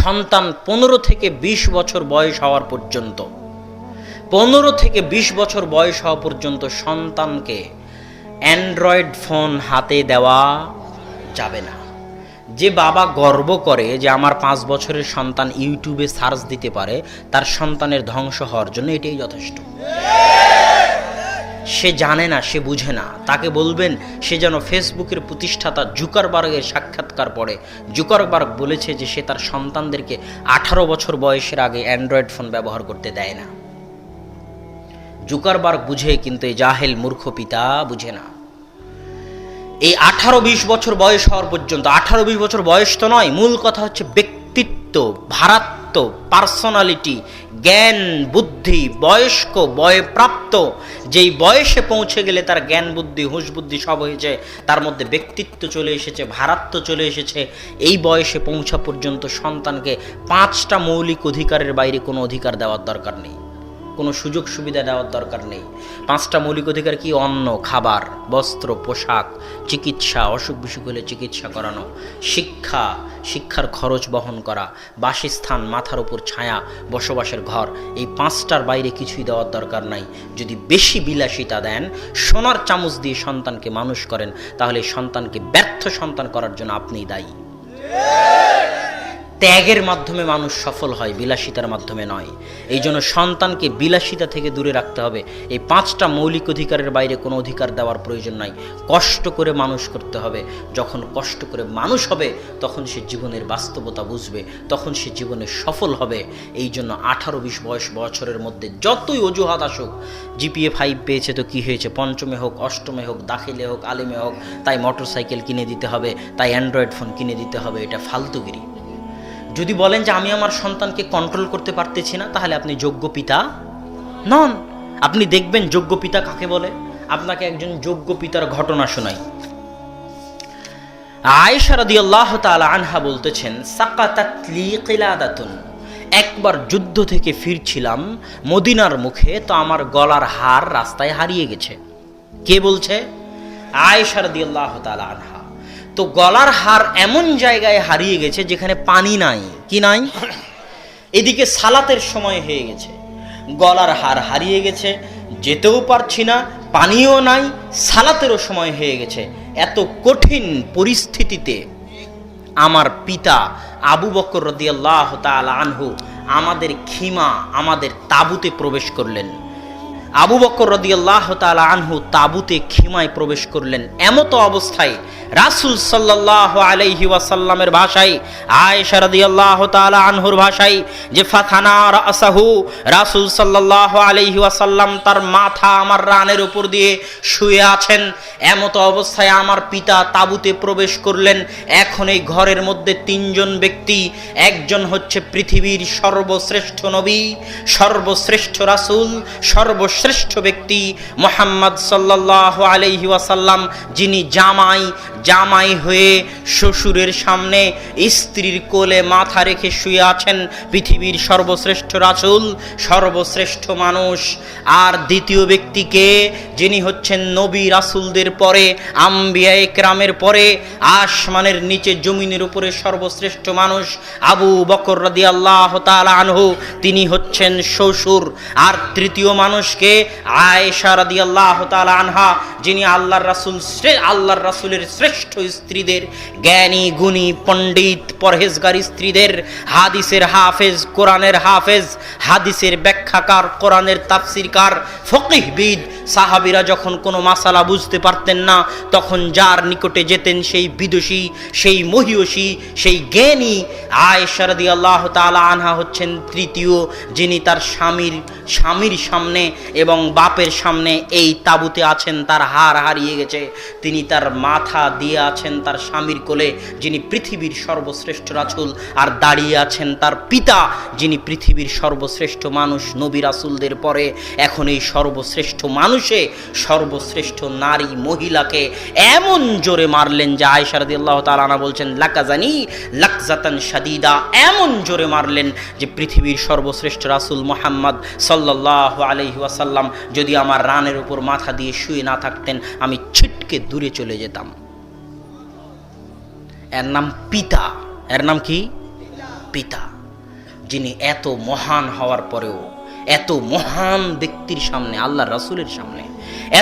সন্তান 15 থেকে 20 বছর বয়স হওয়ার পর্যন্ত 15 থেকে 20 বছর বয়স হওয়া পর্যন্ত সন্তানকে অ্যান্ড্রয়েড ফোন হাতে দেওয়া যাবে না। যে বাবা গর্ব করে যে আমার 5 বছরের সন্তান ইউটিউবে সার্চ দিতে পারে, তার সন্তানের ধ্বংস হওয়ার জন্য এটাই যথেষ্ট। সে জানে না, সে বুঝে না, তাকে বলবেন সে যেন ফেসবুকের প্রতিষ্ঠাতা জুকারবার্গের সাক্ষাৎকার পড়ে। জুকারবার্গ বলেছে যে সে তার সন্তানদেরকে 18 বছর বয়সের আগে অ্যান্ড্রয়েড ফোন ব্যবহার করতে দেয় না। জুকারবার্গ বুঝে, কিন্তু এই জাহেল মূর্খ পিতা বুঝে না। এই 18-20 বছর বয়স হওয়ার পর্যন্ত, 18-20 বছর বয়স তো নয়, মূল কথা হচ্ছে ব্যক্তিত্ব, ভারাত্ম, পার্সোনালিটি, জ্ঞান, বুদ্ধি, বয়স্ক, বয়প্রাপ্ত, যেই বয়সে পৌঁছে গেলে তার জ্ঞান বুদ্ধি, হুঁশ বুদ্ধি সব হয়েছে, তার মধ্যে ব্যক্তিত্ব চলে এসেছে, ভারাত্ম চলে এসেছে, এই বয়সে পৌঁছা পর্যন্ত সন্তানকে 5টা মৌলিক অধিকারের বাইরে কোনো অধিকার দেওয়ার দরকার নেই, কোনো সুযোগ সুবিধা দেওয়ার দরকার নেই। 5টা মৌলিক অধিকার কি? অন্ন, খাবার, বস্ত্র, পোশাক, চিকিৎসা, অসুখ বিসুখ হলে চিকিৎসা করানো, শিক্ষা, শিক্ষার খরচ বহন করা, বাসস্থান, মাথার উপর ছায়া, বসবাসের ঘর। এই 5টার বাইরে কিছুই দেওয়ার দরকার নাই। যদি বেশি বিলাসিতা দেন, সোনার চামচ দিয়ে সন্তানকে মানুষ করেন, তাহলে সন্তানকে ব্যর্থ সন্তান করার জন্য আপনিই দায়ী। ত্যাগের মাধ্যমে মানুষ সফল হয়, বিলাসিতার মাধ্যমে নয়। এই জন্য সন্তানকে বিলাসিতা থেকে দূরে রাখতে হবে। এই 5টা মৌলিক অধিকারের বাইরে কোনো অধিকার দেওয়ার প্রয়োজন নাই। কষ্ট করে মানুষ করতে হবে। যখন কষ্ট করে মানুষ হবে, তখন সে জীবনের বাস্তবতা বুঝবে, তখন সে জীবনে সফল হবে। এই জন্য 18-20 বছরের মধ্যে যতই অজুহাত আসুক, GPA 5 পেয়েছে তো কি হয়েছে, পঞ্চমে হোক, অষ্টমে হোক, দাখিলে হোক, আলিমে হোক, তাই মোটরসাইকেল কিনে দিতে হবে, তাই অ্যান্ড্রয়েড ফোন কিনে দিতে হবে, এটা ফালতুগিরি। যদি বলেন যে আমি আমার সন্তানকে কন্ট্রোল করতে পারতেছি না, তাহলে আপনি যোগ্য পিতা নন। আপনি দেখবেন যোগ্য পিতা কাকে বলে। আপনাকে একজন যোগ্য পিতার ঘটনা শোনাই। আয়েশা রাদিয়াল্লাহু তাআলা আনহা বলতেছেন, সাকাতাত লি কিলাদাতুন, একবার যুদ্ধ থেকে ফিরছিলাম মদিনার মুখে, তো আমার গলার হার রাস্তায় হারিয়ে গেছে। কে বলছে? আয়েশা রাদিয়াল্লাহু তাআলা আনহা। তো গলার হার এমন জায়গায় হারিয়ে গেছে যেখানে পানি নাই। কি নাই? এদিকে সালাতের সময় হয়ে গেছে, গলার হার হারিয়ে গেছে, যেতেও পারছি না, পানিও নাই, সালাতেরও সময় হয়ে গেছে। এত কঠিন পরিস্থিতিতে আমার পিতা আবু বকর রাদিয়াল্লাহু তাআলা আনহু আমাদের খিমা, আমাদের তাঁবুতে প্রবেশ করলেন। আবু বকর রাদিয়াল্লাহু তাআলা আনহু তাঁবুতে খিমায় প্রবেশ করলেন। এমত অবস্থায় রাসূল সাল্লাল্লাহু আলাইহি ওয়াসাল্লামের ভাষায়, আয়েশা রাদিয়াল্লাহু তাআলা আনহুর ভাষায়, যে ফাথানা রাসাহু, রাসূল সাল্লাল্লাহু আলাইহি ওয়াসাল্লাম তার মাথা আমার রানের উপর দিয়ে শুয়ে আছেন। এমত অবস্থায় আমার পিতা তাঁবুতে প্রবেশ করলেন। এখন এই ঘরের মধ্যে 3জন ব্যক্তি, একজন হচ্ছে পৃথিবীর সর্বশ্রেষ্ঠ নবী, সর্বশ্রেষ্ঠ রাসূল, সর্বশ্রেষ্ঠ ব্যক্তি মুহাম্মদ সাল্লাল্লাহু আলাইহি ওয়াসাল্লাম, যিনি জামাই হয়ে শ্বশুরের সামনে স্ত্রীর কোলে মাথা রেখে শুয়ে আছেন, পৃথিবীর সর্বশ্রেষ্ঠ রাসূল, সর্বশ্রেষ্ঠ মানুষ। আর দ্বিতীয় ব্যক্তিকে, যিনি হচ্ছেন নবী রাসূলদের পরে, আম্বিয়া ইকরামের পরে, আসমানের নিচে জমিনের উপরে সর্বশ্রেষ্ঠ মানুষ, আবু বকর রাদিয়াল্লাহু তাআলা আনহু, তিনি হচ্ছেন শ্বশুর। আর তৃতীয় মানুষকে আয়েশা রাদিয়াল্লাহু তাআলা আনহা, যিনি আল্লাহর রাসূলের শ্রেষ্ঠ স্ত্রীদের, জ্ঞানী গুণী পণ্ডিত পরহেজগার স্ত্রীদের, হাদিসের হাফেজ, কোরআনের হাফেজ, হাদিসের ব্যাখ্যাকার, কোরআনের তাফসীরকার, ফকিহবিদ। সাহাবীরা যখন কোনো মাসালা বুঝতে পারতেন না, তখন যার নিকটে যেতেন সেই বিদুষী, সেই মহিয়সী, সেই জ্ঞানী। আয়েশা রাদিয়াল্লাহু তাআলা আনহা হচ্ছেন তৃতীয়, যিনি তার স্বামীর সামনে এবং বাপের সামনে এই তাঁবুতে আছেন। তার হার হারিয়ে গেছে, তিনি তার মাথা দিয়ে আছেন তার স্বামীর কোলে, যিনি পৃথিবীর সর্বশ্রেষ্ঠ রাসূল। আর দাঁড়িয়ে আছেন তার পিতা, যিনি পৃথিবীর সর্বশ্রেষ্ঠ মানুষ, নবী রাসূলদের পরে। এখন এই সর্বশ্রেষ্ঠ মানুষে সর্বশ্রেষ্ঠ নারী মহিলাকে এমন জোরে মারলেন যে আয়েশা রাদিয়াল্লাহু তাআলা আনহা বলছেন, লাকাজানি লাকজাতান শাদীদা, এমন জোরে মারলেন যে পৃথিবীর সর্বশ্রেষ্ঠ রাসূল মুহাম্মদ সাল্লাল্লাহু আলাইহি ওয়াসাল্লাম যদি আমার রানের উপর মাথা দিয়ে শুয়ে না থাকতেন, আমি ছিটকে দূরে চলে যেতাম। এর নাম পিতা। এর নাম কি? পিতা। যিনি এত মহান হওয়ার পরেও এত মহান ব্যক্তির সামনে, আল্লাহ রাসূলের সামনে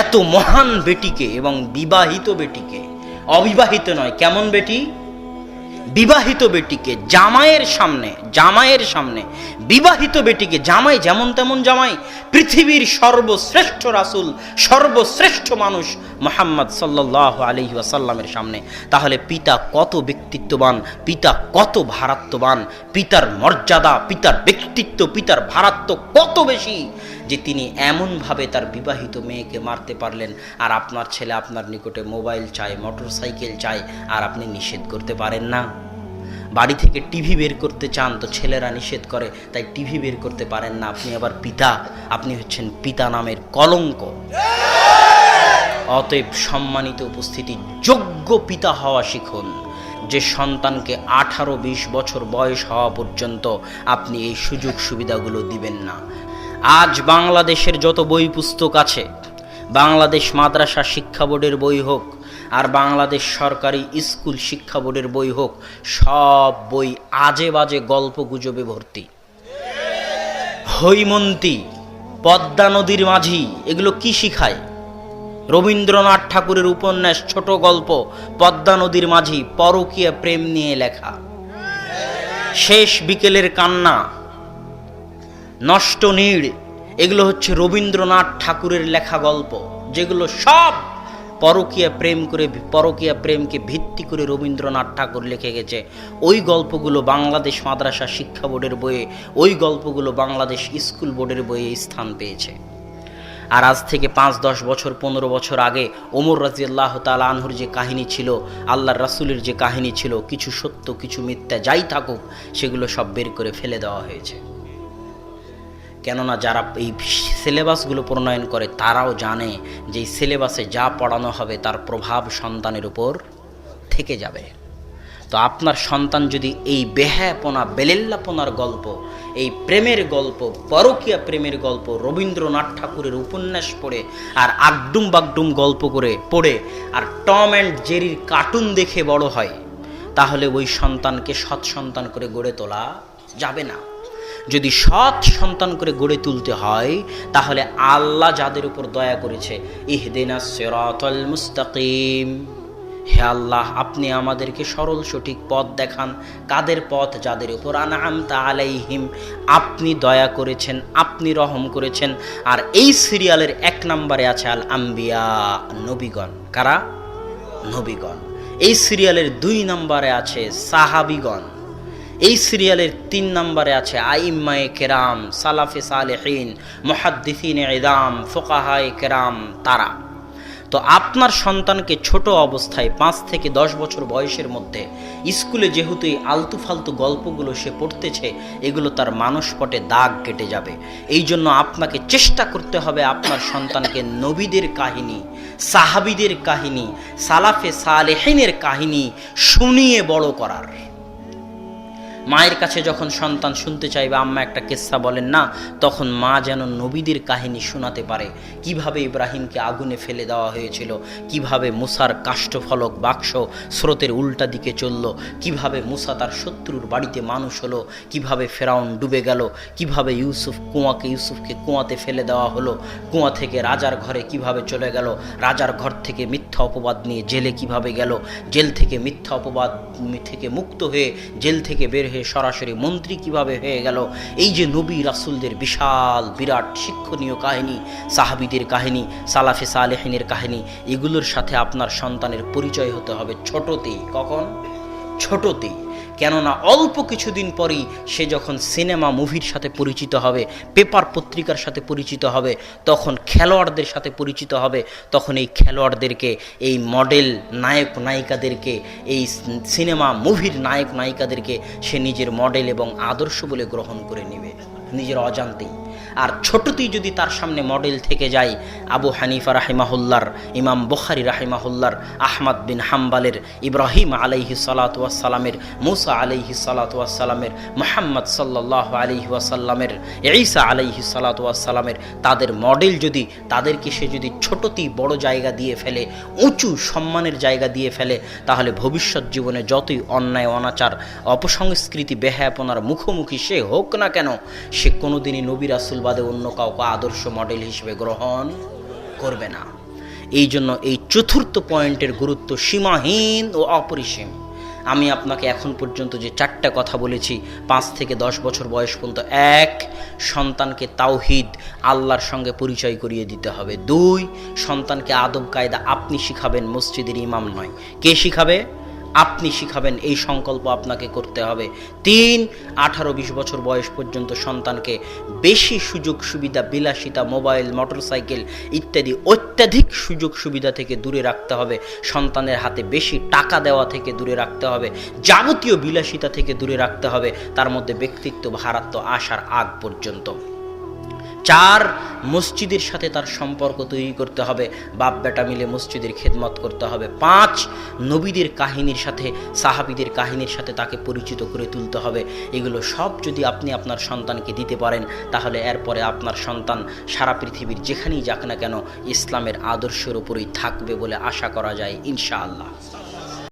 এত মহান বেটিকে এবং বিবাহিত বেটিকে, অবিবাহিত নয়, কেমন বেটি, বিবাহিত বেটিকে জামাইয়ের সামনে বিবাহিত বেটিকে জামাই, যেমন তেমন জামাই, পৃথিবীর সর্বশ্রেষ্ঠ রাসূল, সর্বশ্রেষ্ঠ মানুষ মুহাম্মদ সাল্লাল্লাহু আলাইহি ওয়াসাল্লামের সামনে, তাহলে পিতা কত ব্যক্তিত্ববান, পিতা কত ভারাত্ববান, পিতার মর্যাদা, পিতার ব্যক্তিত্ব, পিতার ভারাত্ব কত বেশি যে তিনি এমনভাবে তার বিবাহিত মেয়েকে মারতে পারলেন। আর আপনার ছেলে আপনার নিকটে মোবাইল চায়, মোটরসাইকেল চায়, আর আপনি নিষেধ করতে পারেন না। বাড়ি থেকে টিভি বের করতে চান তো ছেলেরা নিষেধ করে, তাই টিভি বের করতে পারেন না। আপনি আবার পিতা, আপনি হচ্ছেন পিতা নামের কলঙ্ক। অতএব সম্মানিত উপস্থিতি, যোগ্য পিতা হওয়া শিখুন, যে সন্তানকে 18-20 বছর বয়স হওয়া পর্যন্ত আপনি এই সুযোগ সুবিধাগুলো দিবেন না। আজ বাংলাদেশের যত বই পুস্তক আছে, বাংলাদেশ মাদ্রাসা শিক্ষা বোর্ডের বই হোক আর বাংলাদেশ সরকারি স্কুল শিক্ষা বোর্ডের বই হোক, সব বই আজে বাজে গল্প গুজবে ভর্তি। হৈমন্তী, পদ্মা নদীর মাঝি, এগুলো কি শিখায়? রবীন্দ্রনাথ ঠাকুরের উপন্যাস, ছোট গল্প পদ্মা নদীর মাঝি, পরকীয়া প্রেম নিয়ে লেখা। শেষ বিকেলের কান্না, নষ্ট নীড়, এগুলো হচ্ছে রবীন্দ্রনাথ ঠাকুরের লেখা গল্প, যেগুলো সব পরকীয়া প্রেমকে ভিত্তি করে রবীন্দ্রনাথ ঠাকুর লিখে গেছে। ওই গল্পগুলো বাংলাদেশ মাদ্রাসা শিক্ষা বোর্ডের বইয়ে, ওই গল্পগুলো বাংলাদেশ স্কুল বোর্ডের বইয়ে স্থান পেয়েছে। আর আজ থেকে 5-10 বছর 15 বছর আগে ওমর রাদিয়াল্লাহু তাআলা আনহুর যে কাহিনী ছিল, আল্লাহর রাসূলের যে কাহিনী ছিল, কিছু সত্য কিছু মিথ্যা যাই থাকুক, সেগুলো সব বের করে ফেলে দেওয়া হয়েছে। কেননা যারা এই সিলেবাসগুলো প্রণয়ন করে তারাও জানে যে এই সিলেবাসে যা পড়ানো হবে তার প্রভাব সন্তানের উপর থেকে যাবে। তো আপনার সন্তান যদি এই বেহায়াপনা, বেলেল্লাপনার গল্প, এই প্রেমের গল্প, পরকীয়া প্রেমের গল্প, রবীন্দ্রনাথ ঠাকুরের উপন্যাস পড়ে আর আগডুম বাগডুম গল্প করে পড়ে আর টম অ্যান্ড জেরির কার্টুন দেখে বড় হয়, তাহলে ওই সন্তানকে সৎ সন্তান করে গড়ে তোলা যাবে না। যদি সৎ সন্তান করে গড়ে তুলতে হয়, তাহলে আল্লাহ যাদের উপর দয়া করেছে, ইহদিনাস সিরাতাল মুস্তাকিম, হে আল্লাহ আপনি আমাদেরকে সরল সঠিক পথ দেখান। কাদের পথ? যাদের উপর আনআমতা আলাইহিম, আপনি দয়া করেছেন, আপনি রহম করেছেন। আর এই সিরিয়ালের 1 নম্বরে আছে আল আম্বিয়া, নবীগণ। কারা? নবীগণ। এই সিরিয়ালের 2 নম্বরে আছে সাহাবীগণ। এই সিরিয়ালের 3 নম্বরে আছে আইম্মায়ে কেরাম, সালাফে সালেহিন, মুহাদ্দিসিনে ইদাম, ফুকাহায়ে কেরাম, তারা। তো আপনার সন্তানকে ছোট অবস্থায় 5 থেকে 10 বছর বয়সের মধ্যে স্কুলে যেহেতু এই আলতু ফালতু গল্পগুলো সে পড়তেছে, এগুলো তার মানসপটে দাগ কেটে যাবে। এই জন্য আপনাকে চেষ্টা করতে হবে আপনার সন্তানকে নবীদের কাহিনী, সাহাবীদের কাহিনী, সালাফে সালেহিনের কাহিনী শুনিয়ে বড় করার। মায়ের কাছে যখন সন্তান শুনতে চাইবে, আম্মা একটা কিস্সা বলেন না, তখন মা যেন নবীদের কাহিনী শোনাতে পারে। কিভাবে ইব্রাহিমকে আগুনে ফেলে দেওয়া হয়েছিল, কিভাবে মুসার কাষ্ঠফলক বাক্স স্রোতের উল্টা দিকে চলল, কিভাবে মুসা তার শত্রুর বাড়িতে মানুষ হলো, কিভাবে ফেরাউন ডুবে গেল, কিভাবে ইউসুফকে কুয়াতে ফেলে দেওয়া হলো, কুয়া থেকে রাজার ঘরে কিভাবে চলে গেল, রাজার ঘর থেকে মিথ্যা অপবাদ নিয়ে জেলে কিভাবে গেল, জেল থেকে মিথ্যা অপবাদ থেকে মুক্ত হয়ে জেল থেকে বের সরাসরি মন্ত্রী কিভাবে হয়ে গেল। এই যে নবী রাসূলদের বিশাল বিরাট শিক্ষণীয় কাহিনী, সাহাবীদের কাহিনী, সালাফে সালেহিনের কাহিনী, এগুলোর সাথে আপনার সন্তানের পরিচয় হতে হবে ছোটতেই। কখন? ছোটতেই। কেননা অল্প কিছুদিন পরই সে যখন সিনেমা মুভির সাথে পরিচিত হবে, পেপার পত্রিকার সাথে পরিচিত হবে, তখন খেলোয়াড়দের সাথে পরিচিত হবে, তখন এই খেলোয়াড়দেরকে, এই মডেল নায়ক নায়িকাদেরকে, এই সিনেমা মুভির নায়ক নায়িকাদেরকে সে নিজের মডেল এবং আদর্শ বলে গ্রহণ করে নেবে। নিজের অজান্তেই। আর ছোটতেই যদি তার সামনে মডেল থেকে যায় আবু হানিফা রাহিমাহুল্লার, ইমাম বুখারী রাহিমাহুল্লার, আহমদ বিন হাম্বালের, ইব্রাহিম আলাইহিস সালাতু ওয়াস সালামের, মুসা আলাইহিস সালাতু ওয়াস সালামের, মুহাম্মদ সাল্লাল্লাহু আলাইহি ওয়াসাল্লামের, ঈসা আলাইহিস সালাতু ওয়াস সালামের, তাদের মডেল যদি তাদেরকে সে যদি ছোটতেই বড় জায়গা দিয়ে ফেলে, উঁচু সম্মানের জায়গা দিয়ে ফেলে, তাহলে ভবিষ্যৎ জীবনে যতই অন্যায় অনাচার অপসংস্কৃতি বেহায়াপনার মুখোমুখি সে হোক না কেন, সে কোনোদিনই নবী রাসূল বাদে অন্য কাউকে আদর্শ মডেল হিসেবে গ্রহণ করবে না। এই জন্য এই চতুর্থ পয়েন্টের গুরুত্ব সীমাহীন ও অপরিসীম। আমি আপনাকে এখন পর্যন্ত যে 4টা কথা বলেছি, 5 থেকে 10 বছর বয়স পর্যন্ত, 1, সন্তানকে তাওহীদ আল্লাহর সঙ্গে পরিচয় করিয়ে দিতে হবে। 2, সন্তানকে আদব কায়দা আপনি শিখাবেন, মসজিদের ইমাম নয়। কে শিখাবে? আপনি শিখাবেন, এই সংকল্প আপনাকে করতে হবে। 3, 18-20 বছর বয়স পর্যন্ত সন্তানকে বেশি সুযোগ সুবিধা, বিলাসিতা, মোবাইল, মোটরসাইকেল ইত্যাদি অত্যাধিক সুযোগ সুবিধা থেকে দূরে রাখতে হবে। সন্তানের হাতে বেশি টাকা দেওয়া থেকে দূরে রাখতে হবে। যাবতীয় বিলাসিতা থেকে দূরে রাখতে হবে, তার মধ্যে ব্যক্তিত্ব ভারাত্ম আসার আগ পর্যন্ত। 4, মসজিদের সাথে তার সম্পর্ক তৈরি করতে হবে, বাপ বেটা মিলে মসজিদের খেদমত করতে হবে। 5, নবীদের কাহিনীর সাথে, সাহাবীদের কাহিনীর সাথে তাকে পরিচিত করে তুলতে হবে। এগুলো সব যদি আপনি আপনার সন্তানকে দিতে পারেন, তাহলে এরপরে আপনার সন্তান সারা পৃথিবীর যেখানেই যাক না কেন ইসলামের আদর্শের উপরেই থাকবে বলে আশা করা যায় ইনশাআল্লাহ।